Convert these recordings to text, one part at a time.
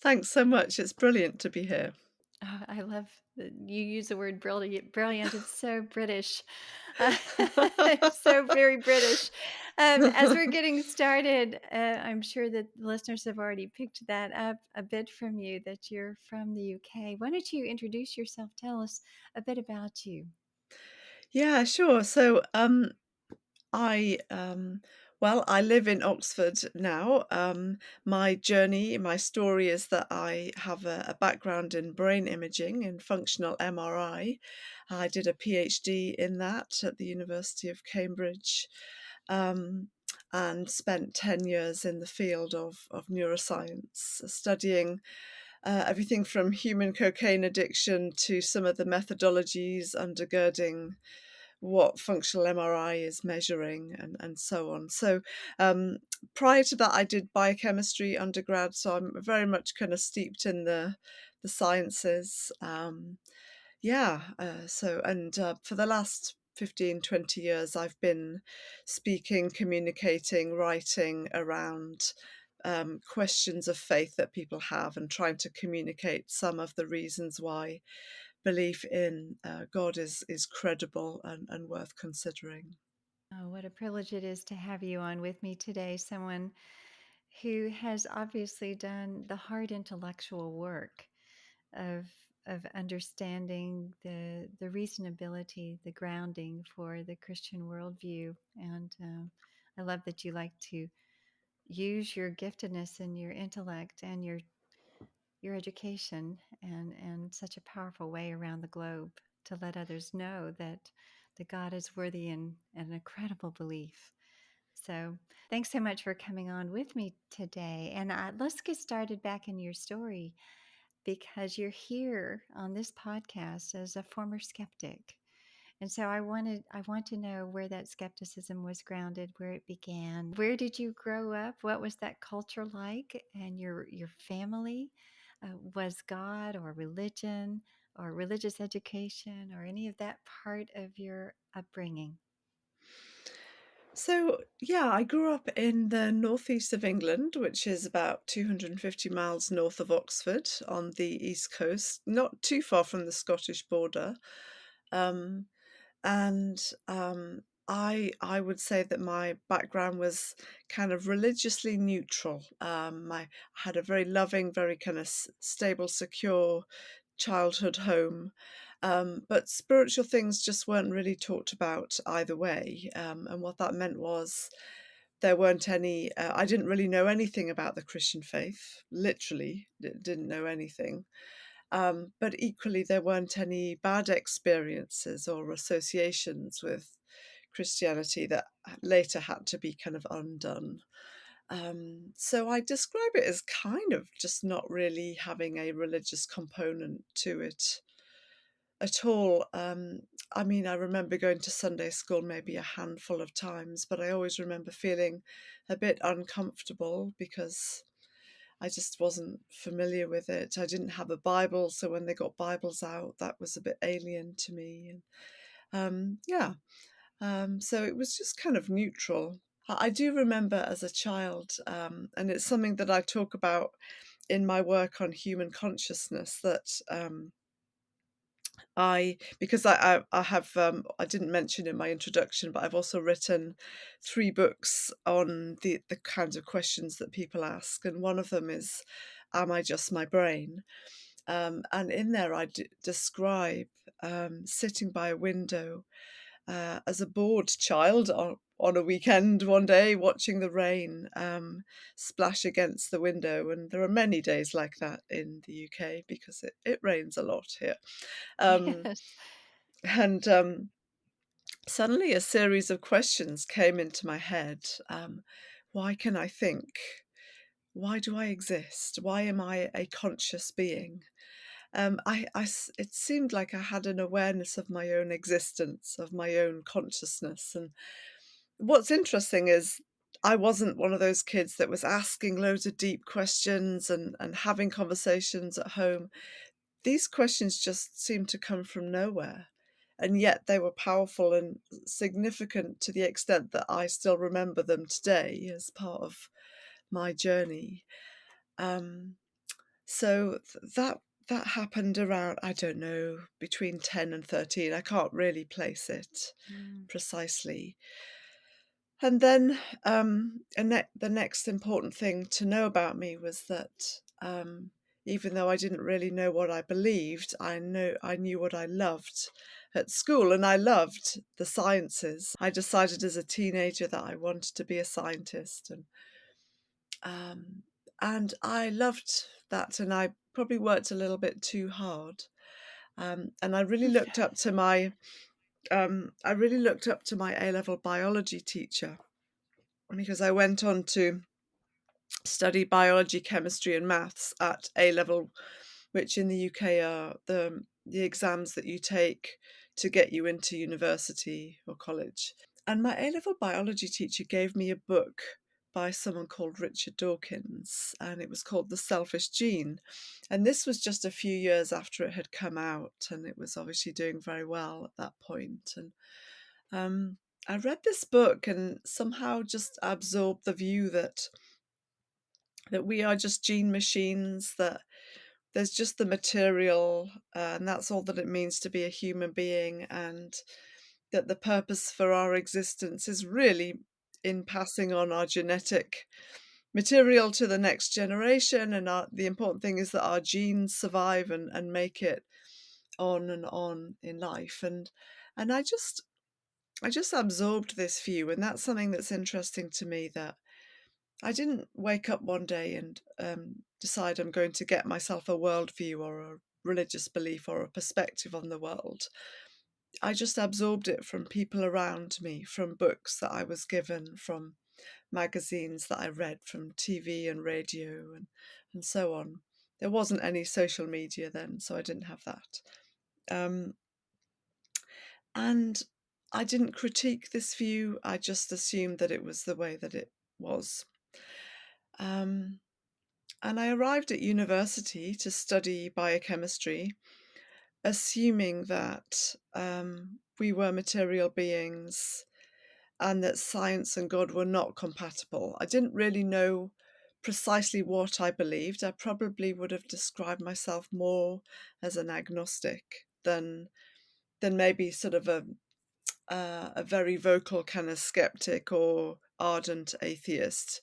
Thanks so much. It's brilliant to be here. Oh, I love that you use the word brilliant. Brilliant. It's so British. So very British. As we're getting started, I'm sure that listeners have already picked that up a bit from you that you're from the UK. Why don't you introduce yourself? Tell us a bit about you. Yeah, sure. I I live in Oxford now. My story is that I have a background in brain imaging, in functional MRI. I did a PhD in that at the University of Cambridge, um, and spent 10 years in the field of neuroscience, studying everything from human cocaine addiction to some of the methodologies undergirding what functional MRI is measuring and so on. Um, Prior to that, I did biochemistry undergrad, so I'm very much kind of steeped in the sciences. For the last 15, 20 years, I've been speaking, communicating, writing around questions of faith that people have and trying to communicate some of the reasons why belief in God is credible and worth considering. Oh, what a privilege it is to have you on with me today. Someone who has obviously done the hard intellectual work of understanding the reasonability, the grounding for the Christian worldview. And I love that you like to use your giftedness and your intellect and your education and such a powerful way around the globe to let others know that God is worthy and a credible belief. So, thanks so much for coming on with me today. And let's get started back in your story because you're here on this podcast as a former skeptic. And so I want to know where that skepticism was grounded, where it began. Where did you grow up? What was that culture like? And your family? Was God or religion or religious education or any of that part of your upbringing? I grew up in the northeast of England, which is about 250 miles north of Oxford on the east coast, not too far from the Scottish border. Um, and I would say that my background was kind of religiously neutral. I had a very loving, very kind of stable, secure childhood home. But spiritual things just weren't really talked about either way. And what that meant was there weren't any, I didn't really know anything about the Christian faith, literally didn't know anything. But equally, there weren't any bad experiences or associations with Christianity that later had to be kind of undone. So I describe it as kind of just not really having a religious component to it at all. I mean, I remember going to Sunday school maybe a handful of times, but I always remember feeling a bit uncomfortable because I just wasn't familiar with it. I didn't have a Bible, so when they got Bibles out, that was a bit alien to me. And so it was just kind of neutral. I do remember as a child, and it's something that I talk about in my work on human consciousness, that I have I didn't mention in my introduction, but I've also written 3 books on the kinds of questions that people ask, and one of them is, "Am I just my brain?" And in there I describe sitting by a window as a bored child on a weekend one day, watching the rain splash against the window. And there are many days like that in the UK because it rains a lot here. Um, Yes. and Suddenly a series of questions came into my head. Why can I think? Why do I exist? Why am I a conscious being? It seemed like I had an awareness of my own existence, of my own consciousness. And what's interesting is I wasn't one of those kids that was asking loads of deep questions and having conversations at home. These questions just seemed to come from nowhere. And yet they were powerful and significant to the extent that I still remember them today as part of my journey. Um, So that happened around, I don't know, between 10 and 13. I can't really place it Mm. precisely. And then, the next important thing to know about me was that, even though I didn't really know what I believed, I knew what I loved at school, and I loved the sciences. I decided as a teenager that I wanted to be a scientist, um, and I loved that, and I probably worked a little bit too hard. And I really looked up to my A-level biology teacher, because I went on to study biology, chemistry, and maths at A level, which in the UK are the exams that you take to get you into university or college. And my A level biology teacher gave me a book by someone called Richard Dawkins, and it was called The Selfish Gene. And this was just a few years after it had come out, and it was obviously doing very well at that point. And I read this book and somehow just absorbed the view that we are just gene machines, that there's just the material, and that's all that it means to be a human being, and that the purpose for our existence is really in passing on our genetic material to the next generation, and the important thing is that our genes survive and make it on and on in life. And I just absorbed this view, and that's something that's interesting to me, that I didn't wake up one day and decide I'm going to get myself a worldview or a religious belief or a perspective on the world. I just absorbed it from people around me, from books that I was given, from magazines that I read, from TV and radio, and so on. There wasn't any social media then, so I didn't have that. Um, and I didn't critique this view, I just assumed that it was the way that it was. Um, And I arrived at university to study biochemistry, assuming that we were material beings and that science and God were not compatible. I didn't really know precisely what I believed. I probably would have described myself more as an agnostic than maybe sort of a very vocal kind of skeptic or ardent atheist.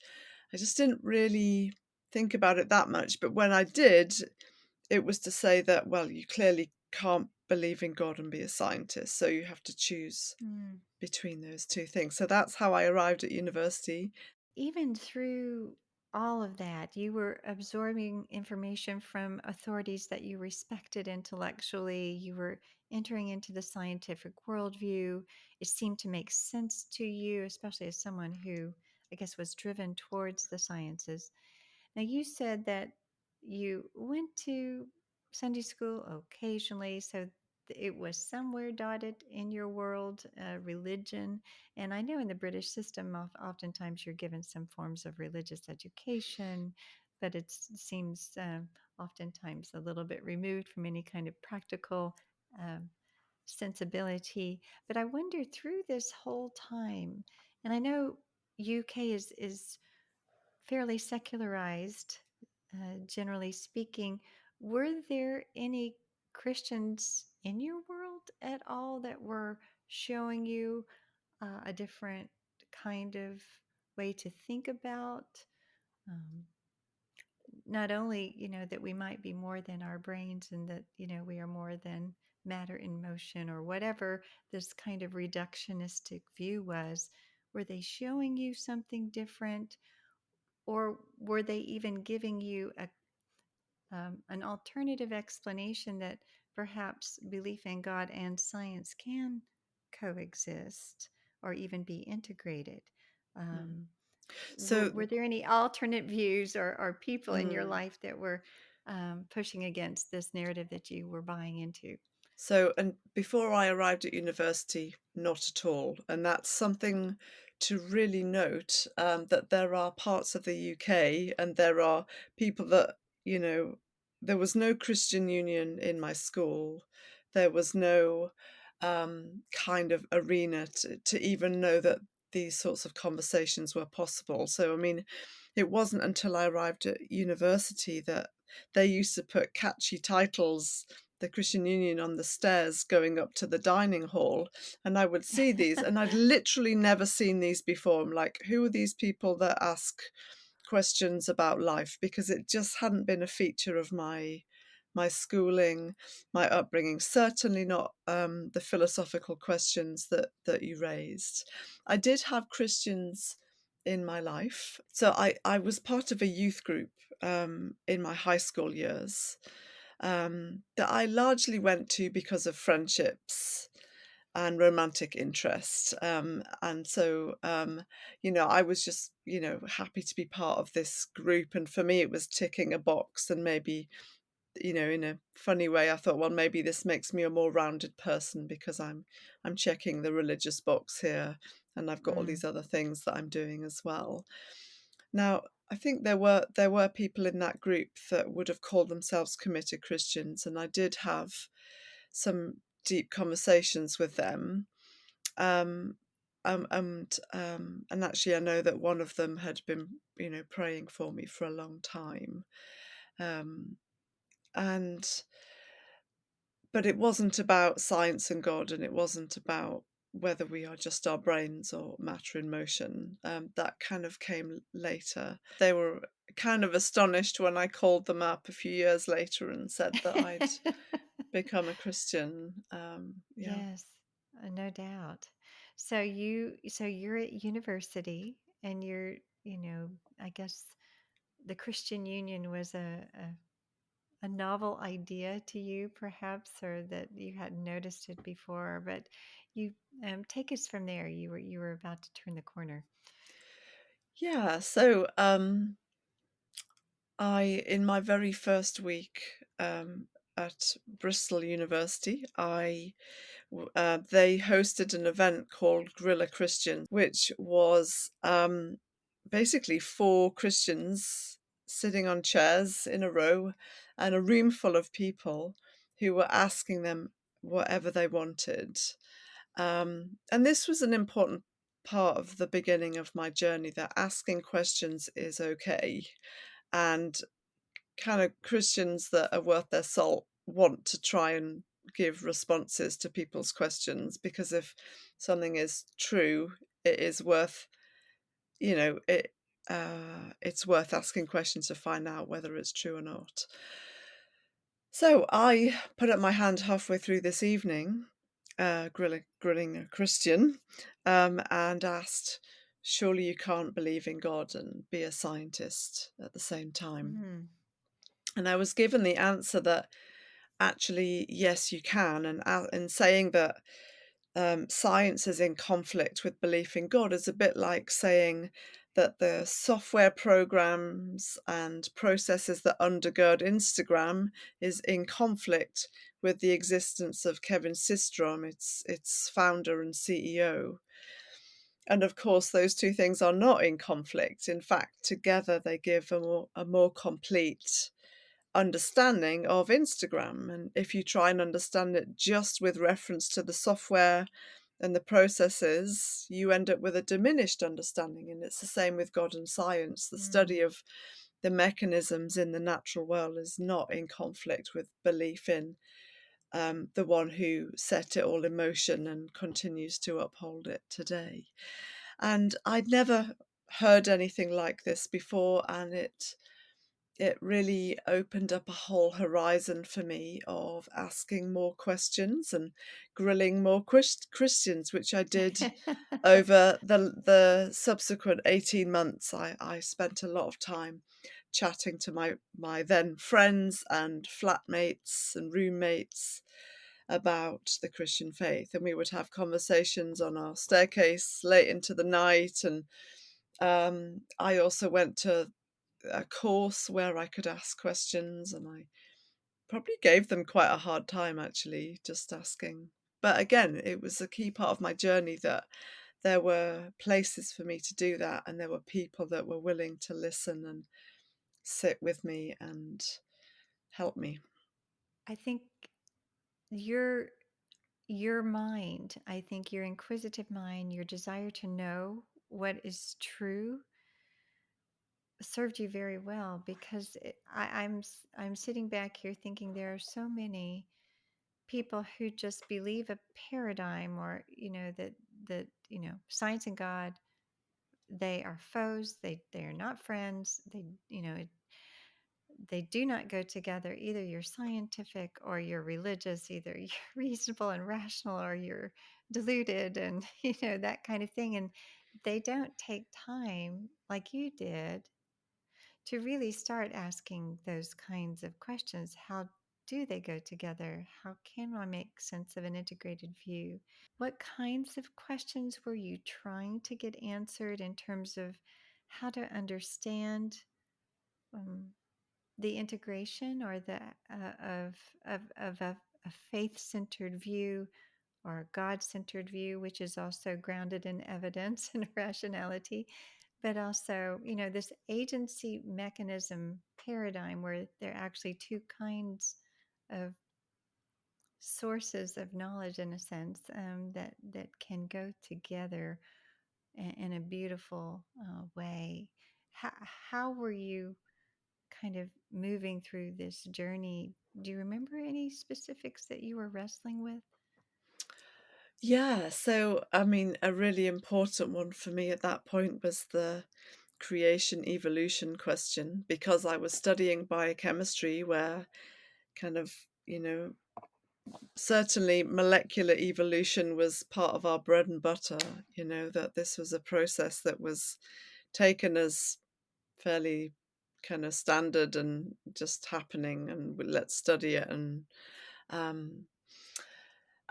I just didn't really think about it that much. But when I did, it was to say that, well, you clearly can't believe in God and be a scientist, so you have to choose Mm. between those two things. So that's how I arrived at university. Even through all of that, you were absorbing information from authorities that you respected intellectually. You were entering into the scientific worldview. It seemed to make sense to you, especially as someone who, I guess, was driven towards the sciences. Now, you said that you went to Sunday school occasionally, so it was somewhere dotted in your world, religion. And I know in the British system, oftentimes you're given some forms of religious education, but it seems oftentimes a little bit removed from any kind of practical um, sensibility. But I wonder through this whole time, and I know UK is fairly secularized, generally speaking. Were there any Christians in your world at all that were showing you a different kind of way to think about? Um, Not only, that we might be more than our brains and that, we are more than matter in motion or whatever this kind of reductionistic view was, were they showing you something different? Or were they even giving you an alternative explanation that perhaps belief in God and science can coexist or even be integrated? Mm. Um, So, were there any alternate views or people in your mm, life that were pushing against this narrative that you were buying into? and before I arrived at university, not at all. And that's something to really note, that there are parts of the UK and there are people that, you know, there was no Christian union in my school. There was no kind of arena to even know that these sorts of conversations were possible. So, I mean, it wasn't until I arrived at university that they used to put catchy titles, the Christian Union, on the stairs going up to the dining hall, and I would see these, and I'd literally never seen these before. I'm like, who are these people that ask questions about life? Because it just hadn't been a feature of my schooling, my upbringing, certainly not the philosophical questions that you raised. I did have Christians in my life. So I was part of a youth group in my high school years that I largely went to because of friendships and romantic interest. And so, I was just, happy to be part of this group. And for me, it was ticking a box. And maybe, in a funny way, I thought, well, maybe this makes me a more rounded person because I'm checking the religious box here, and I've got all Mm. these other things that I'm doing as well. Now, I think there were people in that group that would have called themselves committed Christians, and I did have some deep conversations with them. Um, and actually, I know that one of them had been, praying for me for a long time. Um, and But it wasn't about science and God, and it wasn't about whether we are just our brains or matter in motion. That kind of came later. They were kind of astonished when I called them up a few years later and said that I'd become a Christian. Yeah. Yes, no doubt. So you're at university and you know, I guess the Christian Union was a novel idea to you, perhaps, or that you hadn't noticed it before. But you take us from there. You were about to turn the corner. Yeah. So in my very first week at Bristol University, they hosted an event called Guerrilla Christian, which was basically four Christians sitting on chairs in a row and a room full of people who were asking them whatever they wanted. And this was an important part of the beginning of my journey, that asking questions is okay. And kind of Christians that are worth their salt want to try and give responses to people's questions, because if something is true, it is worth, it's worth asking questions to find out whether it's true or not. So I put up my hand halfway through this evening, grilling a Christian, and asked, surely you can't believe in God and be a scientist at the same time. Mm. And I was given the answer that actually, yes, you can. And saying that science is in conflict with belief in God is a bit like saying that the software programs and processes that undergird Instagram is in conflict with the existence of Kevin Systrom, its founder and CEO. And of course, those two things are not in conflict. In fact, together they give a more complete understanding of Instagram. And if you try and understand it just with reference to the software and the processes, you end up with a diminished understanding. And it's the same with God and science. The study Mm. of the mechanisms in the natural world is not in conflict with belief in the one who set it all in motion and continues to uphold it today. And I'd never heard anything like this before, and it really opened up a whole horizon for me of asking more questions and grilling more Christians, which I did over the subsequent 18 months. I spent a lot of time chatting to my then friends and flatmates and roommates about the Christian faith, and we would have conversations on our staircase late into the night. And I also went to a course where I could ask questions, and I probably gave them quite a hard time, actually, just asking. But again, it was a key part of my journey that there were places for me to do that, and there were people that were willing to listen and sit with me and help me. I think your your mind, I think your inquisitive mind, your desire to know what is true served you very well because I'm sitting back here thinking there are so many people who just believe a paradigm, or that science and God, they are foes, they are not friends, they do not go together. Either you're scientific or you're religious, either you're reasonable and rational or you're deluded, and that kind of thing. And they don't take time like you did to really start asking those kinds of questions. How do they go together? How can I make sense of an integrated view? What kinds of questions were you trying to get answered in terms of how to understand um, the integration, or the of a faith-centered view or a God-centered view, which is also grounded in evidence and rationality, but also, this agency mechanism paradigm where there are actually two kinds of sources of knowledge, in a sense, that can go together in a beautiful way. How were you kind of moving through this journey? Do you remember any specifics that you were wrestling with? Yeah, so I mean, a really important one for me at that point was the creation evolution question, because I was studying biochemistry where kind of, you know, certainly molecular evolution was part of our bread and butter, that this was a process that was taken as fairly kind of standard and just happening, and let's study it. Um,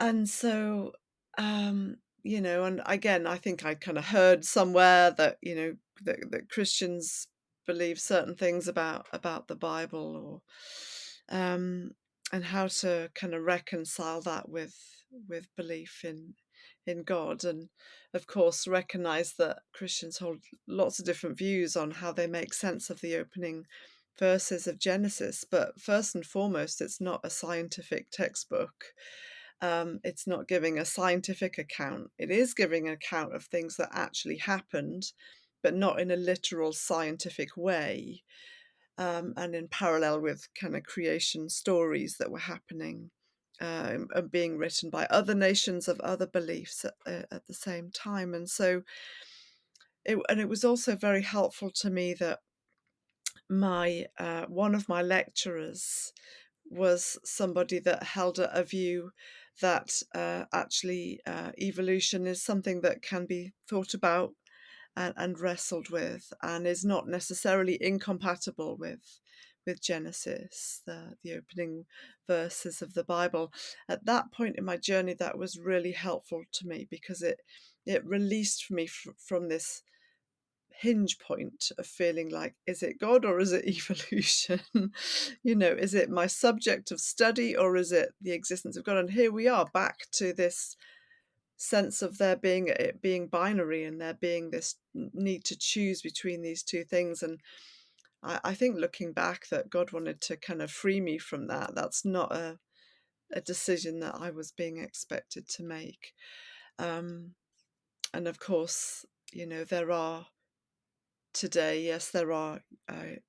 And so, and again, I think I kind of heard somewhere that, that Christians believe certain things about the Bible, um, and how to kind of reconcile that with belief in God, and of course recognize that Christians hold lots of different views on how they make sense of the opening verses of Genesis. But first and foremost, it's not a scientific textbook. It's not giving a scientific account. It is giving an account of things that actually happened, but not in a literal scientific way, and in parallel with kind of creation stories that were happening, and being written by other nations of other beliefs at the same time. And so, it was also very helpful to me that my one of my lecturers was somebody that held a view that actually evolution is something that can be thought about and wrestled with, and is not necessarily incompatible with Genesis, the opening verses of the Bible. At that point in my journey, that was really helpful to me, because it released me from this hinge point of feeling like, is it God or is it evolution? Is it my subject of study or is it the existence of God? And here we are back to this sense of it being binary, and there being this need to choose between these two things. And I think, looking back, that God wanted to kind of free me from that. That's not a decision that I was being expected to make. Um, and of course, there are today, yes, there are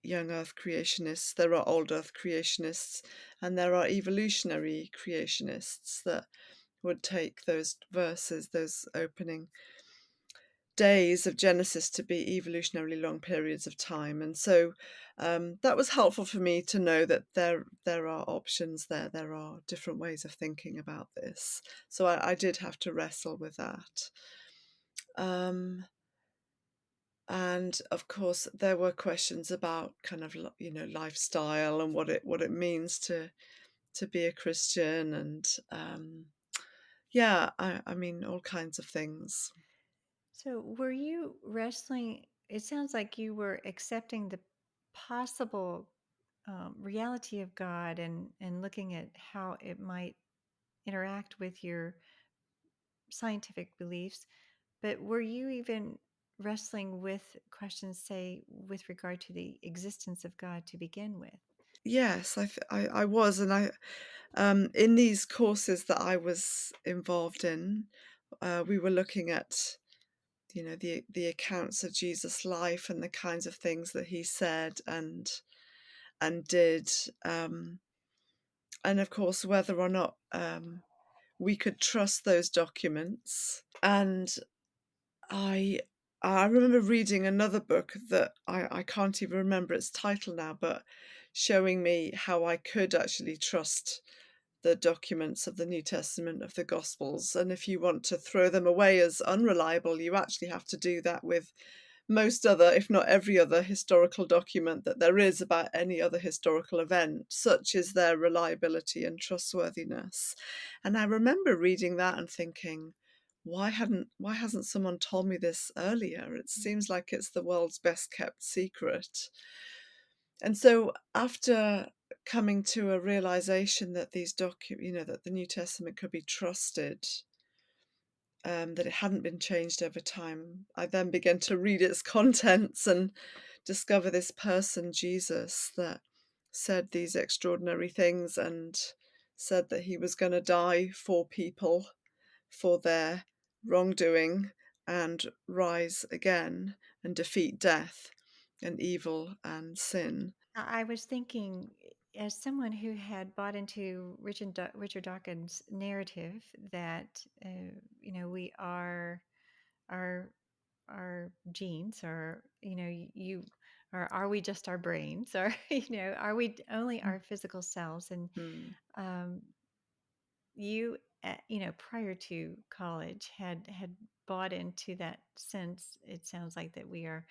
young Earth creationists, there are old Earth creationists, and there are evolutionary creationists that would take those verses, those opening days of Genesis, to be evolutionarily long periods of time. And so that was helpful for me to know that there are options there. There are different ways of thinking about this. So I did have to wrestle with that. Um, And of course, there were questions about kind of, lifestyle, and what it means to be a Christian, and yeah, I mean, all kinds of things. So, were you wrestling? It sounds like you were accepting the possible reality of God, and looking at how it might interact with your scientific beliefs. But were you even wrestling with questions, say, with regard to the existence of God to begin with? Yes, I was, and I in these courses that I was involved in, we were looking at the accounts of Jesus' life and the kinds of things that he said and did, um, and of course whether or not we could trust those documents. And I I remember reading another book that I can't even remember its title now, but showing me how I could actually trust the documents of the New Testament, of the Gospels. And if you want to throw them away as unreliable, you actually have to do that with most other, if not every other, historical document that there is about any other historical event. Such is their reliability and trustworthiness. And I remember reading that and thinking, why hasn't someone told me this earlier? It seems like it's the world's best kept secret. And so after coming to a realization that that the New Testament could be trusted, that it hadn't been changed over time, I then began to read its contents and discover this person, Jesus, that said these extraordinary things and said that he was going to die for people, for their wrongdoing, and rise again and defeat death and evil and sin. I was thinking, as someone who had bought into Richard Dawkins' narrative that we are our genes, or you, or are we just our brains, or are we only our physical selves? And Mm, um, you prior to college had bought into that sense. It sounds like that we are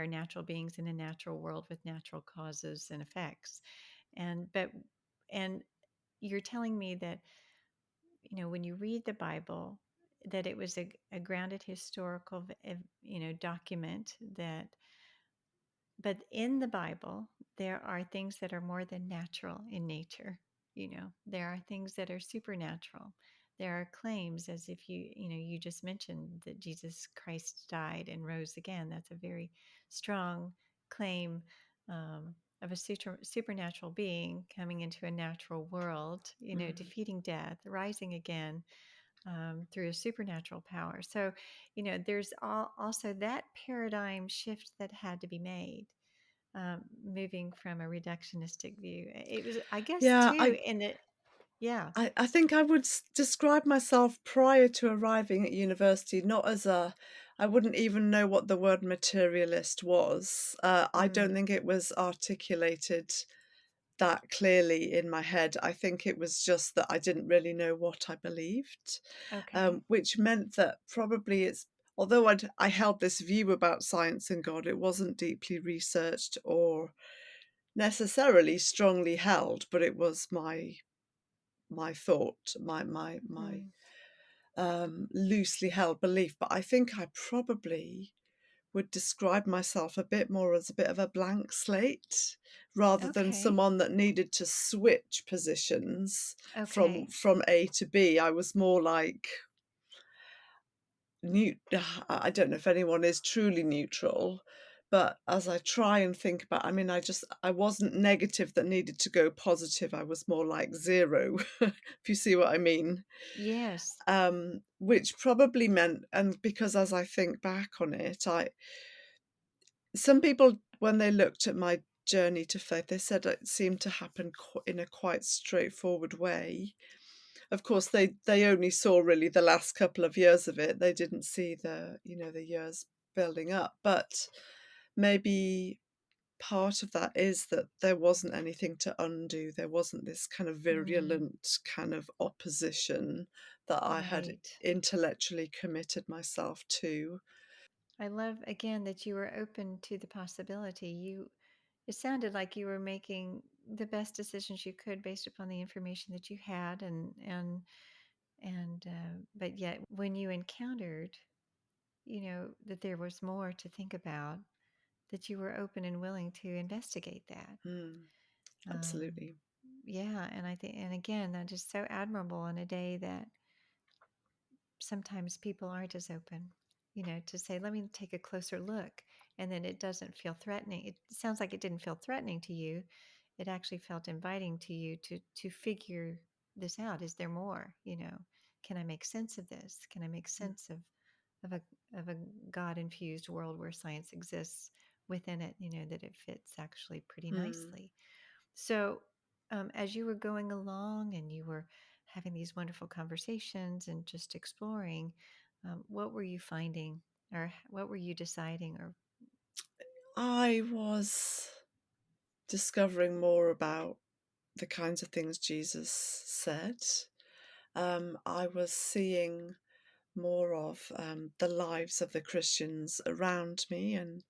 natural beings in a natural world with natural causes and effects. And but and you're telling me that when you read the Bible, that it was a grounded historical document. That But in the Bible, there are things that are more than natural in nature. There are things that are supernatural. There are claims, as if you just mentioned that Jesus Christ died and rose again. That's a very strong claim, of a supernatural being coming into a natural world, mm. defeating death, rising again, through a supernatural power. So, there's also that paradigm shift that had to be made, moving from a reductionistic view. It was, I guess, Yeah, too, in that, yeah. I think I would describe myself prior to arriving at university not as I wouldn't even know what the word materialist was. I don't Mm, think it was articulated that clearly in my head. I think it was just that I didn't really know what I believed, okay. which meant that probably although I held this view about science and God, it wasn't deeply researched or necessarily strongly held, but it was my thought, my Mm, loosely held belief. But I think I probably would describe myself a bit more as a bit of a blank slate rather than okay. someone that needed to switch positions from Okay. from A to B. I was more like I don't know if anyone is truly neutral, but as I try and think about, I mean, I wasn't negative that needed to go positive. I was more like zero, if you see what I mean. Yes. Which probably meant, and because as I think back on it, some people, when they looked at my journey to faith, they said it seemed to happen in a quite straightforward way. Of course, they only saw really the last couple of years of it. They didn't see the years building up. But maybe part of that is that there wasn't anything to undo. There wasn't this kind of Mm, virulent kind of opposition that I had right. intellectually committed myself to. I love, again, that you were open to the possibility. It sounded like you were making the best decisions you could based upon the information that you had, but yet when you encountered, that there was more to think about, that you were open and willing to investigate that. Mm, Um, absolutely. yeah, and I think, and again, that is so admirable in a day that sometimes people aren't as open, to say, let me take a closer look. And then it doesn't feel threatening. It sounds like it didn't feel threatening to you. It actually felt inviting to you to figure this out. Is there more? Can I make sense of this? Can I make Mm, sense of a of a God infused world where science exists within it, that it fits actually pretty Hmm. nicely. So, as you were going along and you were having these wonderful conversations and just exploring, what were you finding, or what were you deciding, or I was discovering more about the kinds of things Jesus said. I was seeing more of the lives of the Christians around me and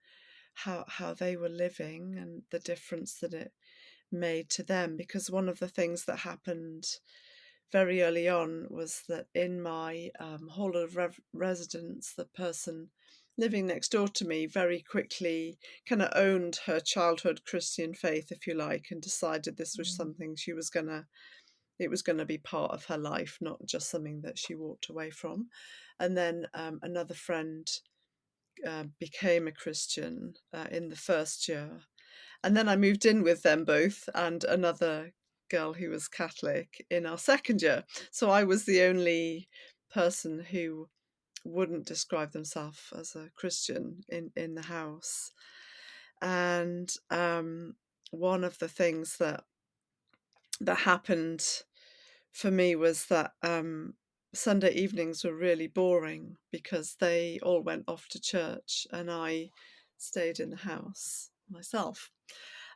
how they were living and the difference that it made to them. Because one of the things that happened very early on was that in my hall of residence, the person living next door to me very quickly kind of owned her childhood Christian faith, if you like, and decided this was Mm. something she was gonna it was going to be part of her life, not just something that she walked away from. And then another friend became a Christian in the first year. And then I moved in with them both and another girl who was Catholic in our second year. So I was the only person who wouldn't describe themselves as a Christian in the house. And one of the things that happened for me was that Sunday evenings were really boring because they all went off to church and I stayed in the house myself.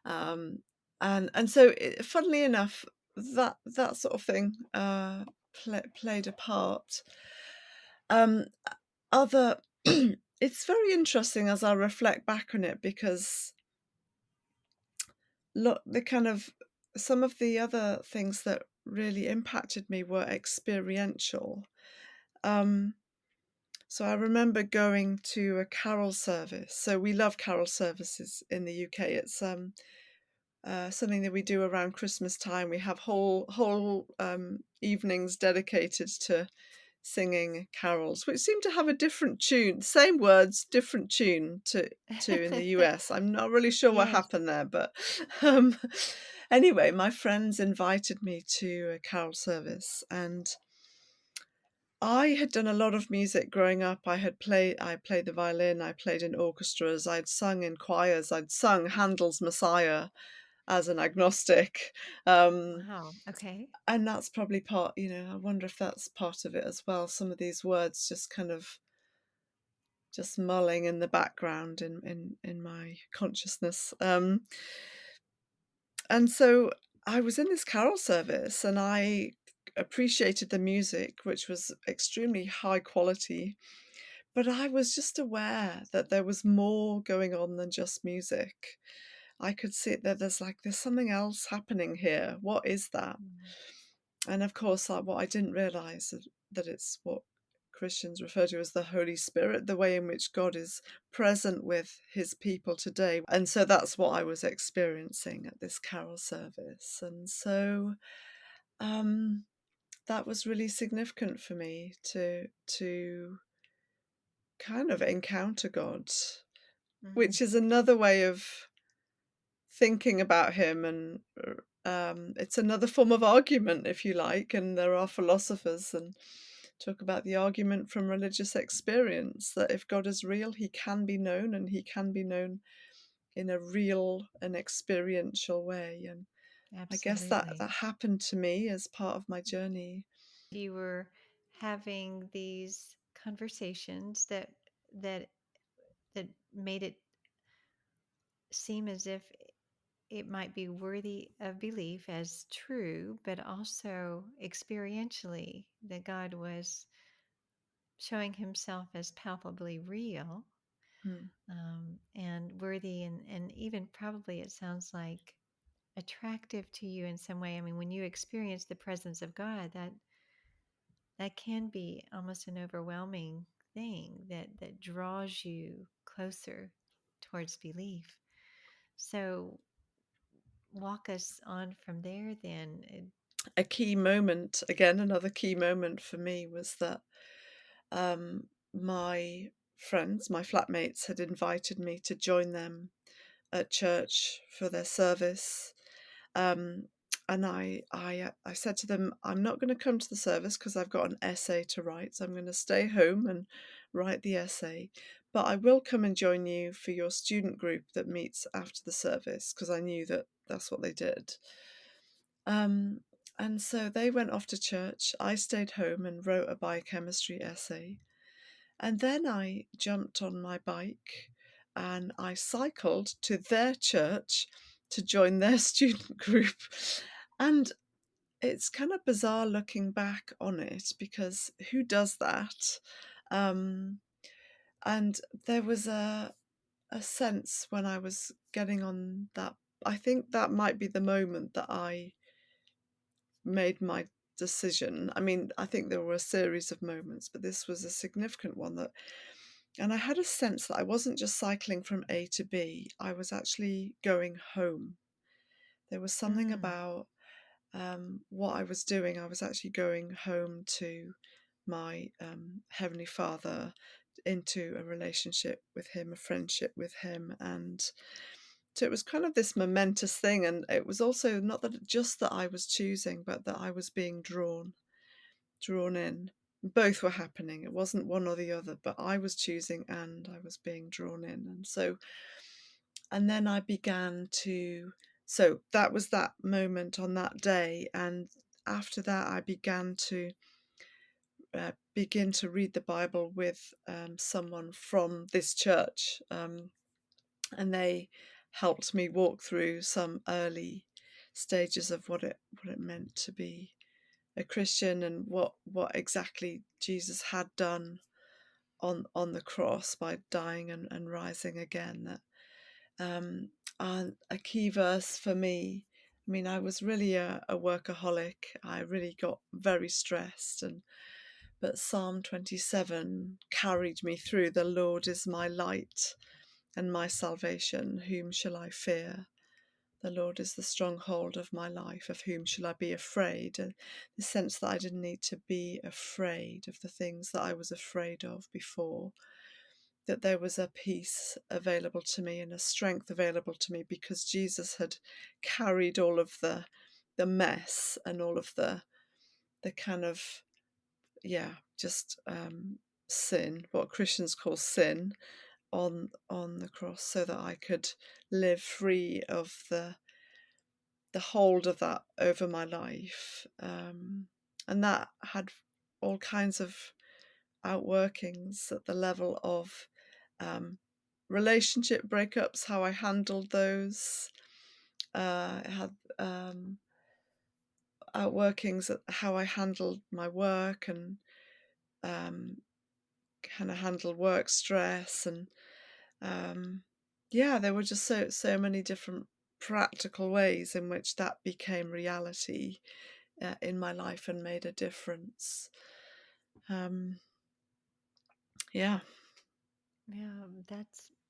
Um, and so, funnily enough, that sort of thing played a part. Um, other, it's very interesting as I reflect back on it because look, the kind of some of the other things that really impacted me were experiential. Um, so I remember going to a carol service. So we love carol services in the UK. It's something that we do around Christmas time. We have whole evenings dedicated to singing carols, which seem to have a different tune, same words, different tune to in the US. I'm not really sure what Yes. happened there, but um, anyway, my friends invited me to a carol service, and I had done a lot of music growing up. I played the violin, I played in orchestras, I'd sung in choirs, I'd sung Handel's Messiah as an agnostic. Um, Wow. Okay. and that's probably part, I wonder if that's part of it as well. Some of these words just kind of just mulling in the background in my consciousness. And so I was in this carol service and I appreciated the music, which was extremely high quality. But I was just aware that there was more going on than just music. I could see it that there's something else happening here. What is that? Mm. And of course, what I didn't realize that it's what Christians refer to as the Holy Spirit, the way in which God is present with his people today. And so that's what I was experiencing at this carol service. And so um, that was really significant for me to kind of encounter God, Mhm. which is another way of thinking about him, and it's another form of argument, if you like. And there are philosophers and talk about the argument from religious experience that if God is real, he can be known, and he can be known in a real and experiential way. And I guess that Absolutely. that happened to me as part of my journey. You were having these conversations that that made it seem as if it might be worthy of belief as true, but also experientially that God was showing himself as palpably real, Hmm. and worthy, and even probably it sounds like attractive to you in some way. I mean, when you experience the presence of God, that can be almost an overwhelming thing that draws you closer towards belief. So walk us on from there then. A key moment, again, another key moment for me was that my friends, my flatmates, had invited me to join them at church for their service. Um, and I said to them, I'm not going to come to the service because I've got an essay to write. So I'm going to stay home and write the essay, but I will come and join you for your student group that meets after the service, because I knew that that's what they did. Um, and so they went off to church. I stayed home and wrote a biochemistry essay. And then I jumped on my bike and I cycled to their church to join their student group. And it's kind of bizarre looking back on it, because who does that? Um, and there was a sense when I was getting on that, I think that might be the moment that I made my decision. I mean, I think there were a series of moments, but this was a significant one, that, and I had a sense that I wasn't just cycling from A to B, I was actually going home. There was something Mm. about what I was doing. I was actually going home to my Heavenly Father, into a relationship with Him, a friendship with Him. And so it was kind of this momentous thing. And it was also not that just that I was choosing, but that I was being drawn in. Both were happening. It wasn't one or the other, but I was choosing and I was being drawn in. And so, and then I began to, so that was that moment on that day. And after that, I began to begin to read the Bible with someone from this church. And they helped me walk through some early stages of what it meant to be a Christian, and what exactly Jesus had done on the cross by dying and rising again. That and a key verse for me. I mean, I was really a workaholic. I really got very stressed, and but Psalm 27 carried me through. The Lord is my light and my salvation. Whom shall I fear? The Lord is the stronghold of my life. Of whom shall I be afraid? And the sense that I didn't need to be afraid of the things that I was afraid of before, that there was a peace available to me and a strength available to me, because Jesus had carried all of the mess and all of the kind of, yeah, just sin, what Christians call sin, on the cross, so that I could live free of the hold of that over my life. And that had all kinds of outworkings at the level of relationship breakups, how I handled those. It had outworkings at how I handled my work, and um, kind of handled work stress. And yeah, there were just so many different practical ways in which that became reality in my life and made a difference. Um, yeah, Yeah,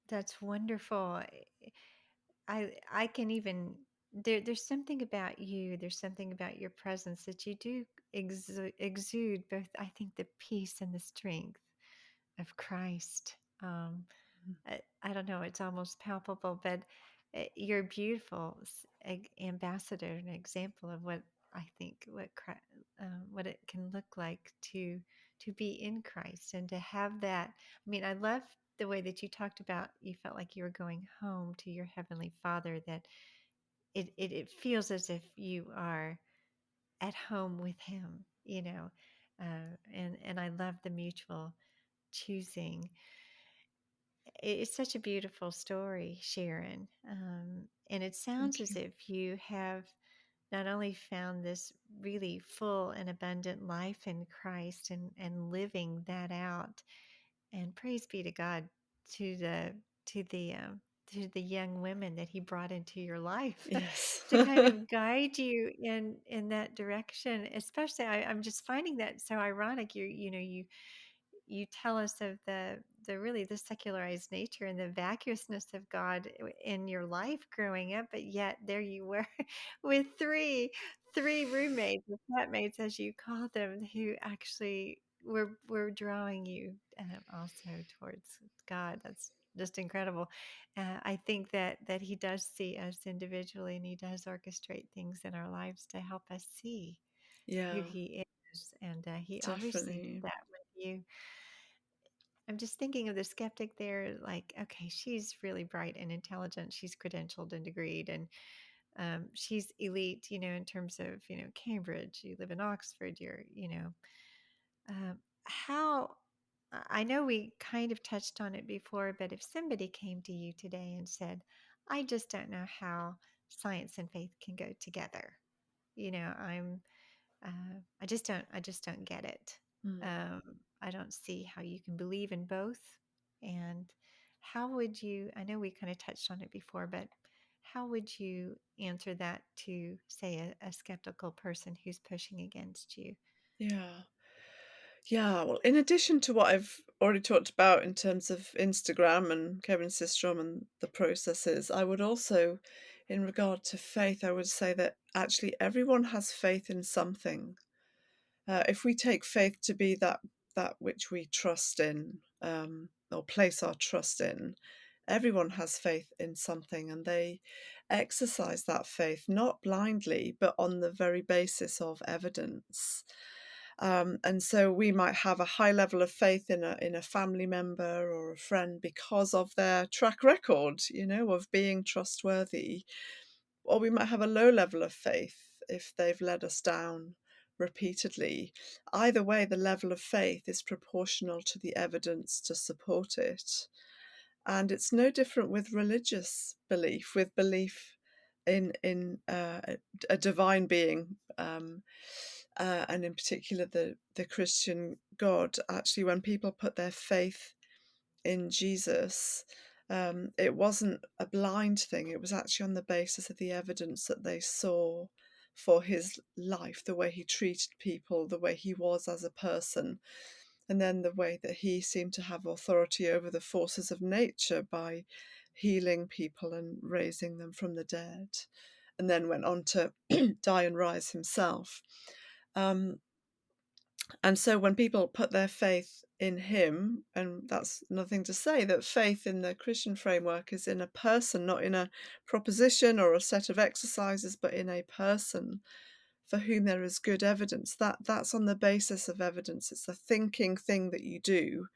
that's wonderful. I can even there's something about you, there's something about your presence that you do exude both, I think, the peace and the strength of Christ. Um, I don't know, it's almost palpable, but you're a beautiful ambassador, an example of what I think what it can look like to be in Christ and to have that. I mean, I love the way that you talked about you felt like you were going home to your heavenly Father. That it feels as if you are at home with Him, and I love the mutual choosing. It's such a beautiful story, Sharon. And it sounds thank as you. if you have not only found this really full and abundant life in Christ and living that out, and praise be to God to the to the um, to the young women that He brought into your life Yes. to kind of guide you in that direction. Especially, I'm just finding that so ironic. You tell us of the really the secularized nature and the vacuousness of God in your life growing up, but yet there you were with three roommates or flatmates, as you call them, who actually were drawing you also towards God. That's just incredible. I think that He does see us individually, and He does orchestrate things in our lives to help us see who Yeah, He is, and He obviously did definitely. that with you. I'm just thinking of the skeptic there, like, okay, she's really bright and intelligent. She's credentialed and degreed, and she's elite, in terms of, Cambridge. You live in Oxford. How, I know we kind of touched on it before, but if somebody came to you today and said, I just don't know how science and faith can go together. I'm I just don't get it. Mm. Um, I don't see how you can believe in both. And how would you, I know we kind of touched on it before, but how would you answer that to, say, a skeptical person who's pushing against you? Yeah. Yeah, well, in addition to what I've already talked about in terms of Instagram and Kevin Systrom and the processes, I would also, in regard to faith, I would say that actually everyone has faith in something. If we take faith to be that which we trust in, or place our trust in, everyone has faith in something, and they exercise that faith not blindly, but on the very basis of evidence. And so we might have a high level of faith in a family member or a friend because of their track record, of being trustworthy. Or we might have a low level of faith if they've let us down repeatedly. Either way, the level of faith is proportional to the evidence to support it. And it's no different with religious belief, with belief in a divine being, and in particular the Christian God. Actually, when people put their faith in Jesus, it wasn't a blind thing. It was actually on the basis of the evidence that they saw for his life, the way he treated people, the way he was as a person, and then the way that he seemed to have authority over the forces of nature by healing people and raising them from the dead, and then went on to die and rise himself. Um, and so when people put their faith in him, and that's nothing to say that faith in the Christian framework is in a person, not in a proposition or a set of exercises, but in a person for whom there is good evidence. That's on the basis of evidence. It's a thinking thing that you do.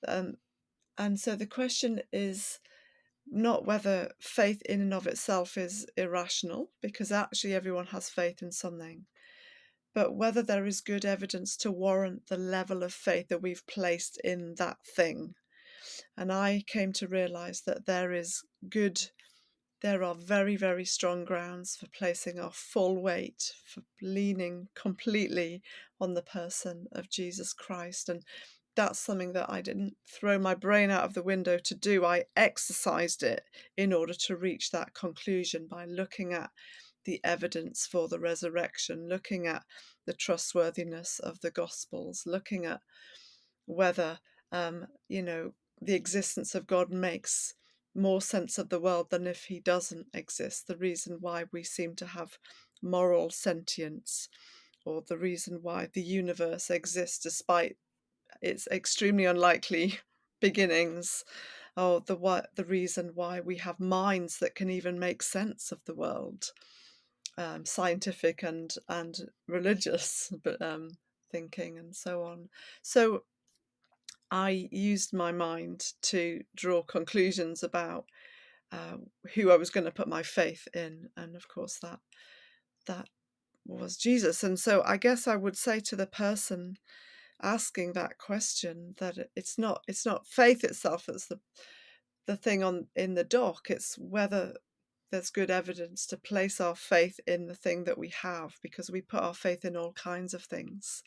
Um, and so the question is not whether faith in and of itself is irrational, because actually everyone has faith in something, but whether there is good evidence to warrant the level of faith that we've placed in that thing. And I came to realize that there are very, very strong grounds for placing our full weight, for leaning completely on the person of Jesus Christ. And that's something that I didn't throw my brain out of the window to do. I exercised it in order to reach that conclusion by looking at the evidence for the resurrection, looking at the trustworthiness of the Gospels, looking at whether, the existence of God makes more sense of the world than if he doesn't exist. The reason why we seem to have moral sentience, or the reason why the universe exists despite its extremely unlikely beginnings, or the reason why we have minds that can even make sense of the world, scientific and religious, but thinking and so on. So I used my mind to draw conclusions about uh, who I was going to put my faith in, and of course that was Jesus. And so I guess I would say to the person asking that question that it's not faith itself that's the thing on in the dock. It's whether there's good evidence to place our faith in the thing that we have, because we put our faith in all kinds of things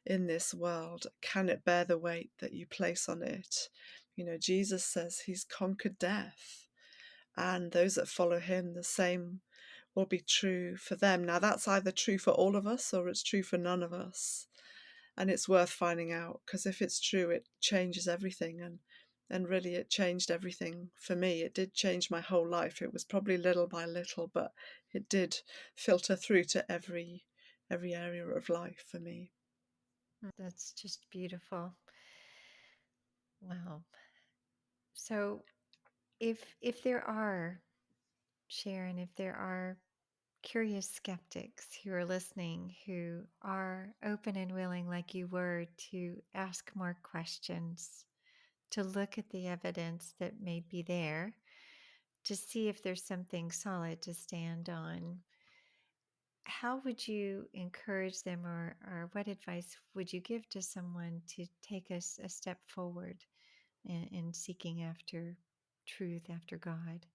in this world. Can it bear the weight that you place on it? Jesus says he's conquered death, and those that follow him, the same will be true for them. Now, that's either true for all of us or it's true for none of us. And it's worth finding out, because if it's true, it changes everything. And really, it changed everything for me. It did change my whole life. It was probably little by little, but it did filter through to every area of life for me. That's just beautiful. Wow. So if there are, Sharon, if there are curious skeptics who are listening, who are open and willing, like you were, to ask more questions, to look at the evidence that may be there, to see if there's something solid to stand on. How would you encourage them, or what advice would you give to someone to take us a step forward in seeking after truth, after God?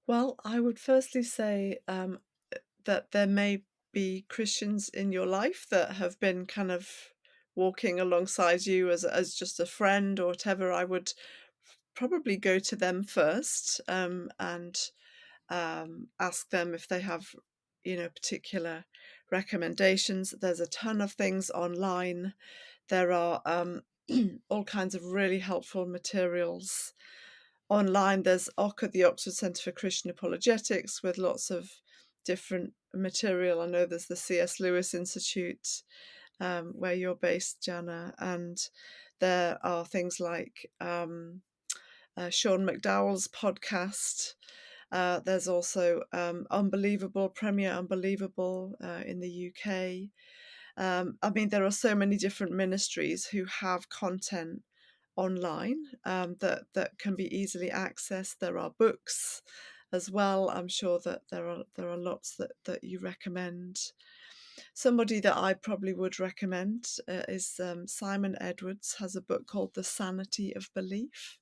Well, I would firstly say that there may be Christians in your life that have been kind of walking alongside you as just a friend or whatever. I would probably go to them first, and ask them if they have, particular recommendations. There's a ton of things online. There are all kinds of really helpful materials online. There's at the Oxford Centre for Christian Apologetics with lots of different material. I know there's the C.S. Lewis Institute, where you're based, Jana, and there are things like Sean McDowell's podcast. There's also Premier Unbelievable in the UK. I mean, there are so many different ministries who have content online that can be easily accessed. There are books as well. I'm sure that there are lots that you recommend. Somebody that I probably would recommend is Simon Edwards has a book called The Sanity of Belief.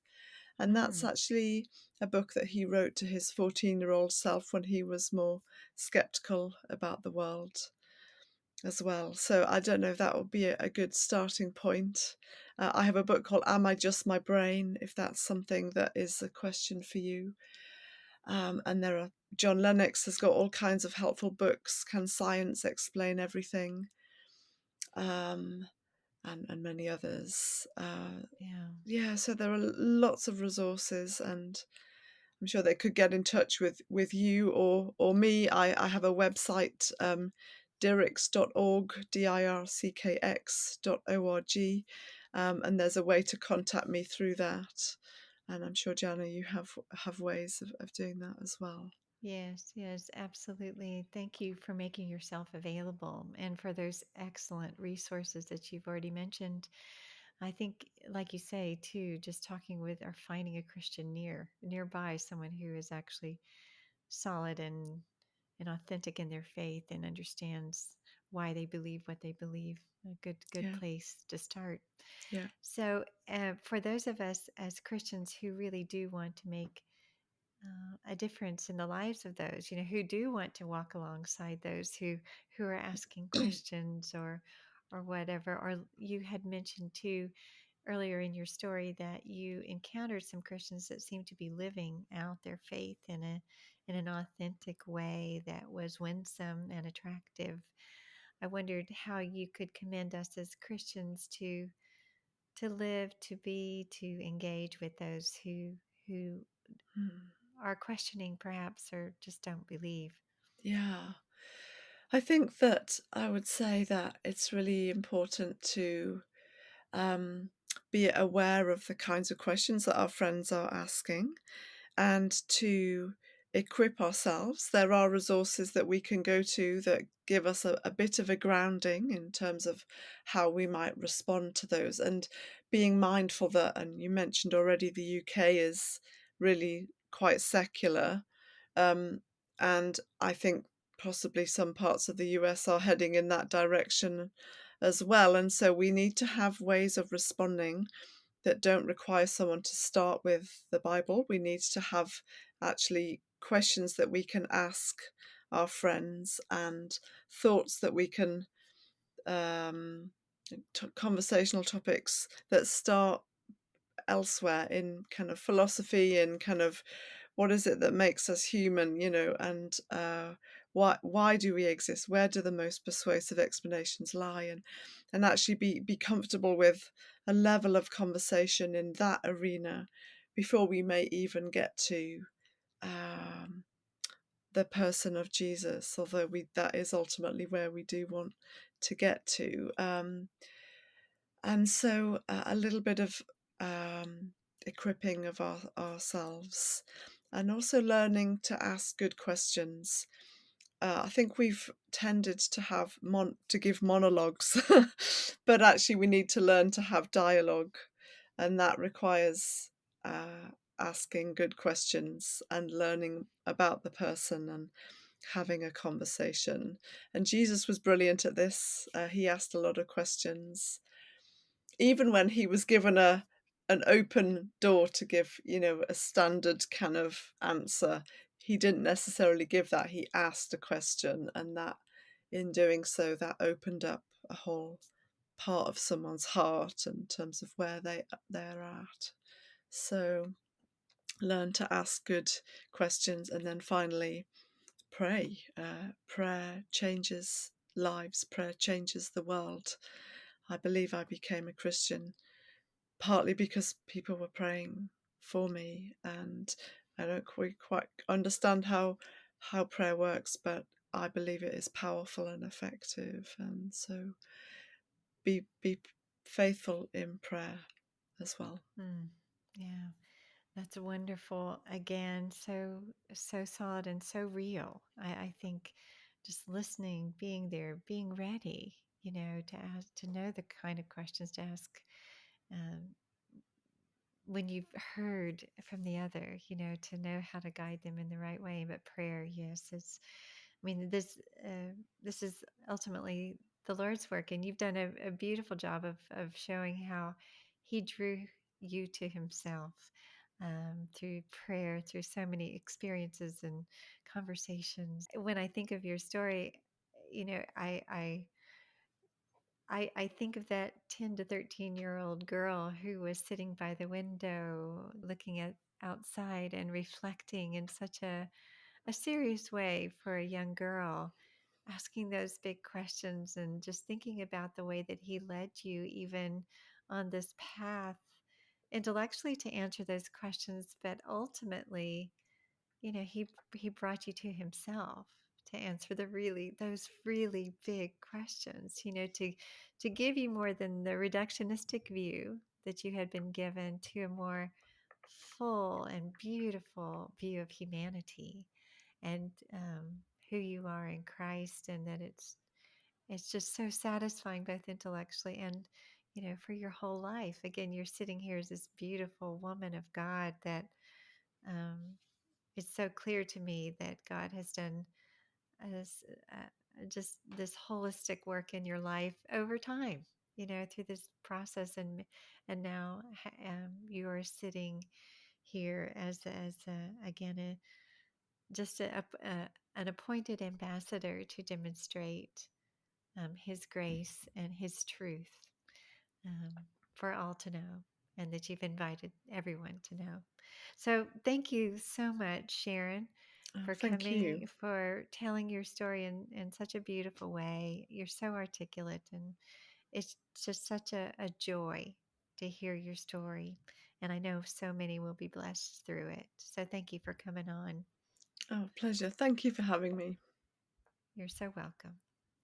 And that's Mm, actually a book that he wrote to his 14-year-old self when he was more skeptical about the world as well. So I don't know if that would be a good starting point. I have a book called Am I Just My Brain? If that's something that is a question for you. And there are John Lennox has got all kinds of helpful books. Can Science Explain Everything? Um, and many others. yeah. Yeah, so there are lots of resources, and I'm sure they could get in touch with you or me. I have a website, dirckx.org, dirckx.org, and there's a way to contact me through that. And I'm sure, Jana, you have ways of doing that as well. Yes, yes, absolutely. Thank you for making yourself available and for those excellent resources that you've already mentioned. I think, like you say, too, just talking with or finding a Christian nearby, someone who is actually solid and authentic in their faith and understands why they believe what they believe. A good Yeah, place to start. yeah. So, for those of us as Christians who really do want to make a difference in the lives of those, who do want to walk alongside those who are asking questions or whatever. Or you had mentioned too earlier in your story that you encountered some Christians that seemed to be living out their faith in an authentic way that was winsome and attractive. I wondered how you could commend us as Christians to live, to be, to engage with those who Mm, are questioning perhaps or just don't believe. yeah. I think that I would say that it's really important to um, be aware of the kinds of questions that our friends are asking and to equip ourselves. There are resources that we can go to that give us a bit of a grounding in terms of how we might respond to those, and being mindful that, and you mentioned already, the UK is really quite secular. Um, and I think possibly some parts of the US are heading in that direction as well. And so we need to have ways of responding that don't require someone to start with the Bible. We need to have actually questions that we can ask our friends and thoughts that we can, um, conversational topics that start elsewhere in kind of philosophy and kind of what is it that makes us human, and why do we exist? Where do the most persuasive explanations lie? And actually be comfortable with a level of conversation in that arena before we may even get to um, the person of Jesus, although that is ultimately where we do want to get to. And so a little bit of equipping of ourselves, and also learning to ask good questions. I think we've tended to have to give monologues, but actually we need to learn to have dialogue, and that requires asking good questions and learning about the person and having a conversation. And Jesus was brilliant at this. He asked a lot of questions, even when he was given an open door to give, a standard kind of answer, he didn't necessarily give that. He asked a question, and that in doing so, that opened up a whole part of someone's heart in terms of where they're at. So learn to ask good questions, and then finally pray. Prayer changes lives. Prayer changes the world. I believe I became a Christian partly because people were praying for me, and I don't quite understand how prayer works, but I believe it is powerful and effective, and so be faithful in prayer as well. Mm, yeah, that's wonderful. Again, so solid and so real. I think just listening, being there, being ready, to ask, to know the kind of questions to ask, um, when you've heard from the other, to know how to guide them in the right way. But prayer, yes, I mean, this is ultimately the Lord's work, and you've done a beautiful job of showing how He drew you to Himself, through prayer, through so many experiences and conversations. When I think of your story, I think of that 10 to 13-year-old girl who was sitting by the window looking at outside and reflecting in such a serious way for a young girl, asking those big questions and just thinking about the way that he led you even on this path intellectually to answer those questions, but ultimately, he brought you to himself to answer those really big questions, to give you more than the reductionistic view that you had been given, to a more full and beautiful view of humanity, and who you are in Christ, and that it's just so satisfying both intellectually and, for your whole life. Again, you're sitting here as this beautiful woman of God that, um, it's so clear to me that God has done as just this holistic work in your life over time, through this process, and now you are sitting here again just an appointed ambassador to demonstrate His grace and His truth, um, for all to know, and that you've invited everyone to know. So, thank you so much, Sharon, Oh, for thank you. coming, for telling your story in such a beautiful way. You're so articulate, and it's just such a joy to hear your story. And I know so many will be blessed through it. So, thank you for coming on. Oh, pleasure. Thank you for having me. You're so welcome.